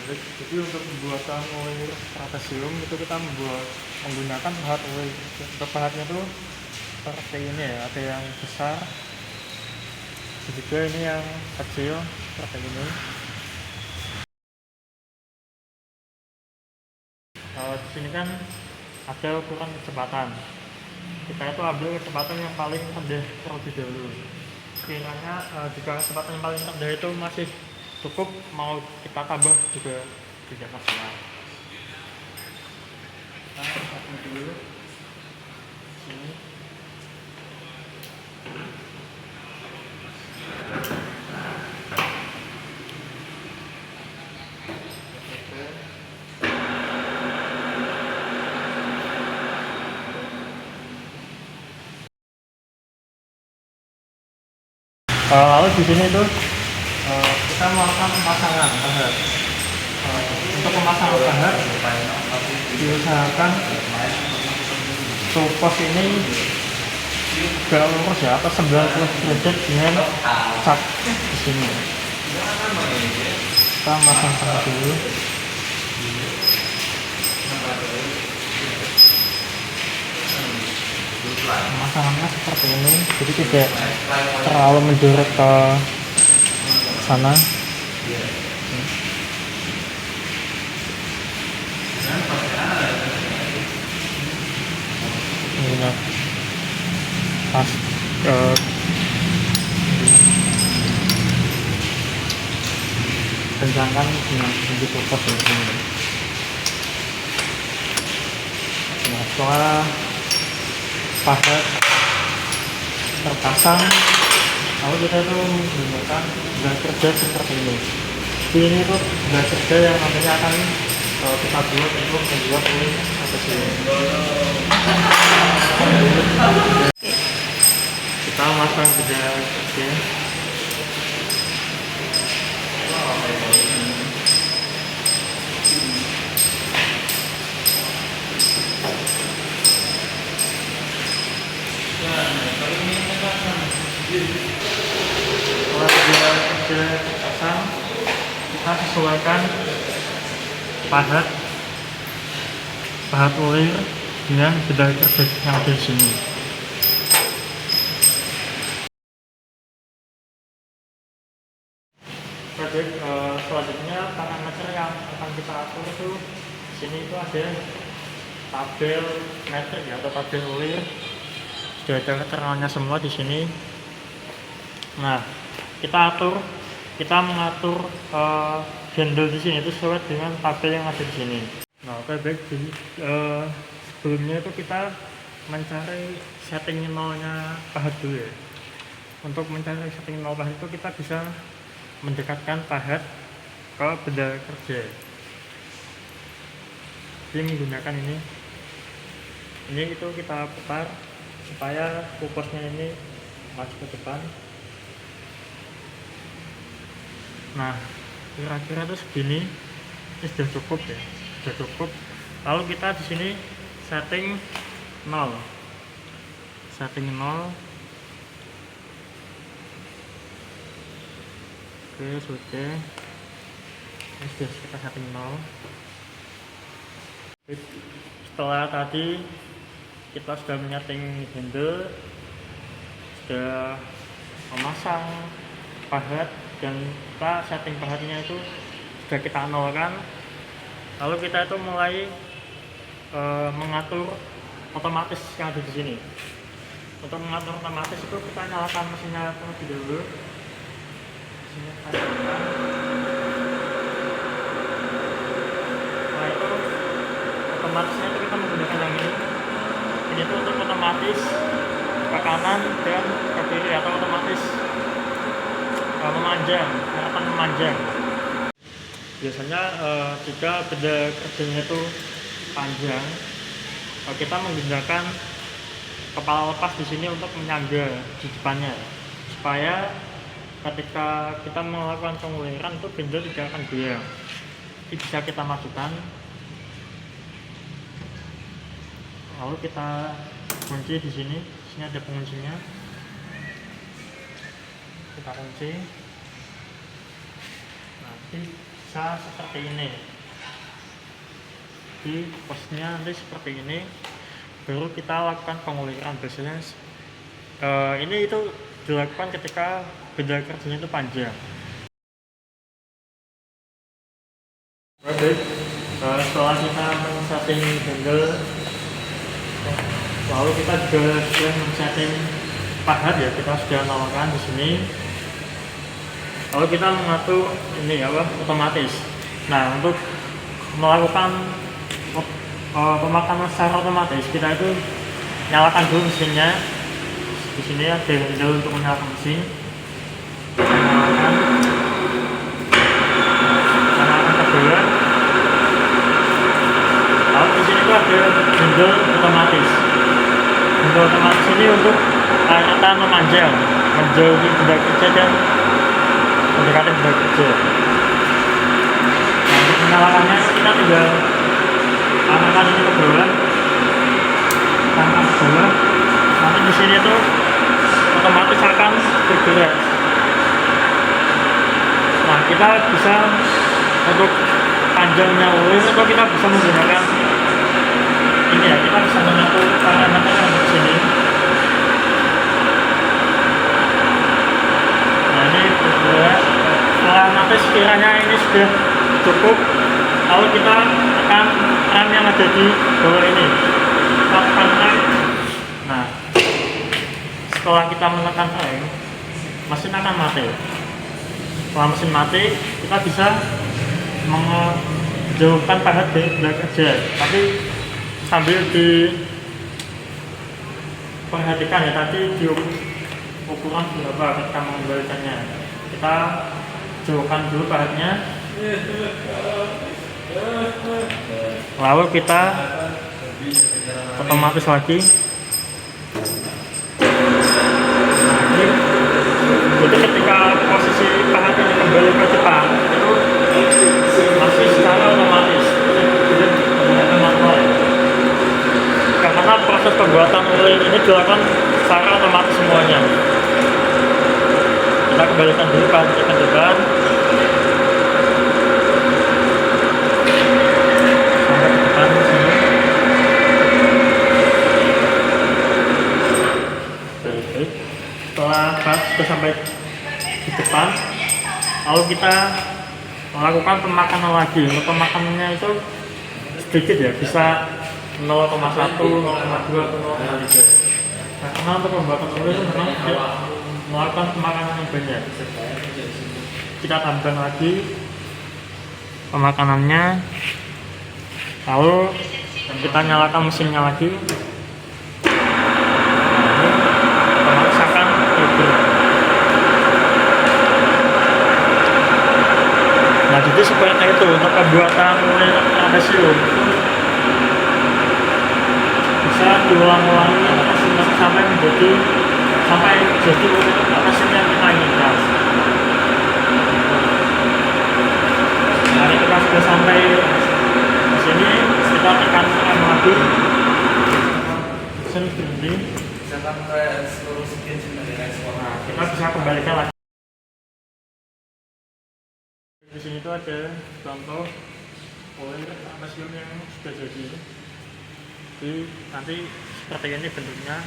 Jadi untuk pembuatan oil trapesium itu kita menggunakan pahat oil. Untuk pahatnya tuh seperti ini ya, ada yang besar, juga ini yang kecil seperti ini. Di sini kan ada ukuran kecepatan. Kita itu ambil kecepatan yang paling rendah terlebih dahulu. Kiranya jika kecepatan yang paling rendah itu masih cukup, mau kita tambah juga tidak masalah. Kita setting dulu sini. Lalu di sini tuh kita melakukan pemasangan pahat. Untuk pemasangan pahat diusahakan pos ini gak lurus ya, atau 90 derajat dengan cat di sini. Kita masang pahat dulu. Pemasangannya seperti ini, jadi tidak terlalu menjorok ke sana. Ini pas kencangkan dengan kunci pos ini. Nah, setelah pahat terpasang, lalu kita itu menggunakan belah kerja seperti ini. Ini tuh belah kerja yang nantinya akan kita buat untuk membuat ini atas ini. Kita masang belah kerja. Setelah dia kerja terpasang, kita sesuaikan pahat oil dengan belah kerja yang ada di sini. Oke, selanjutnya parameter yang akan kita atur itu di sini itu ada tabel meter ya, atau tabel oil. Sudah ada keterangannya semua di sini. Nah, kita mengatur handle di sini itu sesuai dengan tabel yang ada di sini. Nah, oke, baik. Jadi sebelumnya itu kita mencari setting nolnya pahat dulu ya. Untuk mencari setting nol pahat itu kita bisa mendekatkan pahat ke benda kerja. Jadi menggunakan ini itu kita putar supaya kukusnya ini maju ke depan. Nah, kira-kira itu segini, ini sudah cukup ya, sudah cukup. Lalu kita di sini setting 0. Oke, sudah. Ini sudah kita setting 0. Setelah tadi kita sudah menyeting handle, sudah memasang pahat, dan kita setting pahatnya itu sudah kita nolkan. Lalu kita itu mulai mengatur otomatis yang ada di sini. Untuk mengatur otomatis itu kita nyalakan mesinnya terlebih dahulu. Nah, itu otomatisnya itu kita menggunakan yang ini. Ini tuh untuk otomatis ke kanan dan ke kiri, atau otomatis memanjang. Biasanya jika benda kerjanya itu panjang, kita menggunakan kepala lepas di sini untuk menyangga di depannya, supaya ketika kita melakukan penguliran itu benda tidak akan goyang. Ini bisa kita masukkan, lalu kita kunci di sini. Di sini ada penguncinya, kita kunci. Nanti bisa seperti ini. Di posnya nanti seperti ini, baru kita lakukan penguliran. Biasanya ini itu dilakukan ketika benda kerjanya itu panjang. Oke, setelah kita men-setting handle, lalu kita juga sudah men-setting pahat ya, kita sudah nyalakan di sini. Lalu kita mengatur ini otomatis. Nah, untuk melakukan pemakaman secara otomatis, kita itu nyalakan dulu mesinnya. Di sini ada handle untuk menyalakan mesin. Nyalakan kedua. Lalu di sini tuh ada handle otomatis. Handle otomatis ini untuk kita memanjang, menjauhi benda kerja dan mendekati benda kerja. Nah, untuk menyalakannya kita tinggal arahkan ini ke bawah, angkat ke bawah. Nanti di sini tuh otomatis akan bergerak. Nah, kita bisa untuk panjangnya ulir atau kita bisa menggunakan ini ya, kita bisa mengatur parameter di sini. Nah, ini bergerak. Setelah nanti sekiranya ini sudah cukup, lalu kita tekan rem yang ada di bawah ini. Kita tekan rem. Nah, setelah kita menekan rem, mesin akan mati. Setelah mesin mati, kita bisa menjauhkan pahat dari benda kerja, tapi sambil diperhatikan ya, tadi di ukuran berapa ketika mengembalikannya. Kita jauhkan dulu pahatnya, lalu kita otomatis lagi. Nah, ini jadi ketika posisi pahat ini kembali ke depan itu masih secara otomatis, tidak menggunakan manual. Karena proses pembuatan uling ini dilakukan secara otomatis semuanya. Kita kembalikan dulu pahatnya ke depan. Setelah pahat sudah sampai di depan, lalu kita melakukan pemakanan lagi. Untuk pemakanannya itu sedikit ya, bisa 0,1, 0,2 atau 0,3. Nah, karena untuk pembuatan ulir memang melakukan pemakanan yang banyak. Kita tambah lagi pemakanannya, lalu kita nyalakan mesinnya lagi. Nah, jadi seperti itu untuk pembuatan ulir adhesium. Bisa diulang-ulangi sampai jadi ulir adhesium yang kita inginkan. Nah, kita sudah sampai di sini, kita tekan rem lagi. Mesin berhenti. Nah, kita bisa kembalikan lagi. Di sini tuh ada contoh ulir adhesium yang sudah jadi. Jadi nanti seperti ini bentuknya.